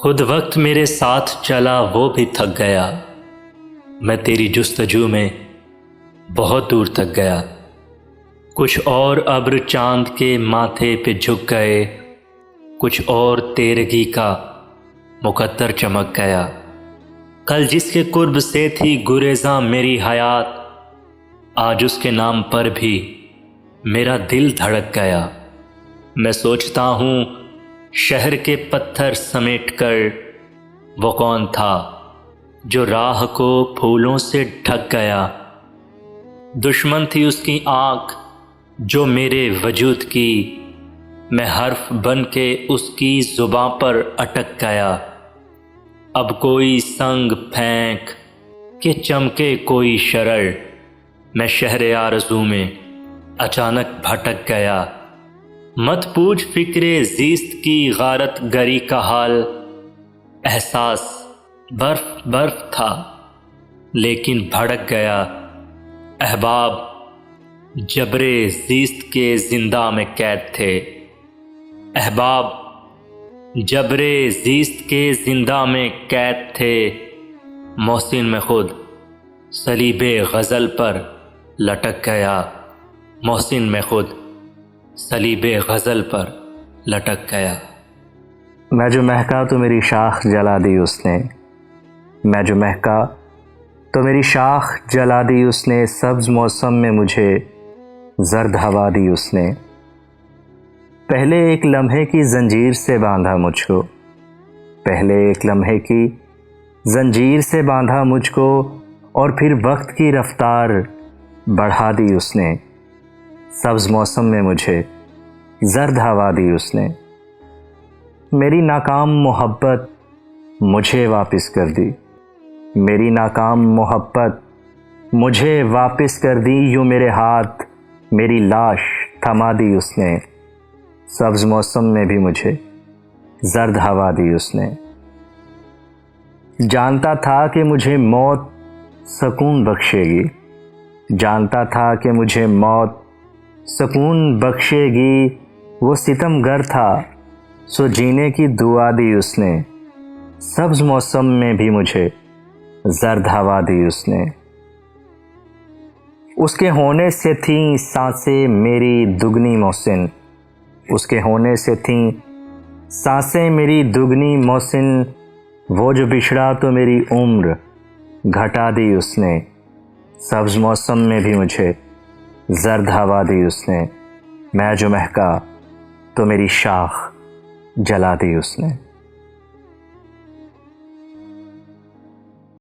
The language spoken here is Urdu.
خود وقت میرے ساتھ چلا وہ بھی تھک گیا، میں تیری جستجو میں بہت دور تک گیا۔ کچھ اور ابر چاند کے ماتھے پہ جھک گئے، کچھ اور تیرگی کا مقدر چمک گیا۔ کل جس کے قرب سے تھی گریزاں میری حیات، آج اس کے نام پر بھی میرا دل دھڑک گیا۔ میں سوچتا ہوں شہر کے پتھر سمیٹ کر وہ کون تھا جو راہ کو پھولوں سے ڈھک گیا۔ دشمن تھی اس کی آنکھ جو میرے وجود کی، میں حرف بن کے اس کی زباں پر اٹک گیا۔ اب کوئی سنگ پھینک کہ چمکے کوئی شرر، میں شہر آرزو میں اچانک بھٹک گیا۔ مت پوچھ فکر زیست کی غارت گری کا حال، احساس برف برف تھا لیکن بھڑک گیا۔ احباب جبر زیست کے زندہ میں قید تھے، احباب جبر زیست کے زندہ میں قید تھے۔ محسن میں خود صلیب غزل پر لٹک گیا، محسن میں خود صلیب غزل پر لٹک گیا۔ میں جو مہکا تو میری شاخ جلا دی اس نے، میں جو مہکا تو میری شاخ جلا دی اس نے، سبز موسم میں مجھے زرد ہوا دی اس نے۔ پہلے ایک لمحے کی زنجیر سے باندھا مجھ کو، پہلے ایک لمحے کی زنجیر سے باندھا مجھ کو، اور پھر وقت کی رفتار بڑھا دی اس نے۔ سبز موسم میں مجھے زرد ہوا دی اس نے۔ میری ناکام محبت مجھے واپس کر دی، میری ناکام محبت مجھے واپس کر دی، یوں میرے ہاتھ میری لاش تھما دی اس نے۔ سبز موسم میں بھی مجھے زرد ہوا دی اس نے۔ جانتا تھا کہ مجھے موت سکون بخشے گی، جانتا تھا کہ مجھے موت سکون بخشے گی، وہ ستم گر تھا سو جینے کی دعا دی اس نے۔ سبز موسم میں بھی مجھے زرد ہوا دی اس نے۔ اس کے ہونے سے تھیں سانسیں میری دگنی محسن، اس کے ہونے سے تھیں سانسیں میری دگنی محسن، وہ جو بچھڑا تو میری عمر گھٹا دی اس نے۔ سبز موسم میں بھی مجھے زرد ہوا دی اس نے، میں جو مہکا تو میری شاخ جلا دی اس نے۔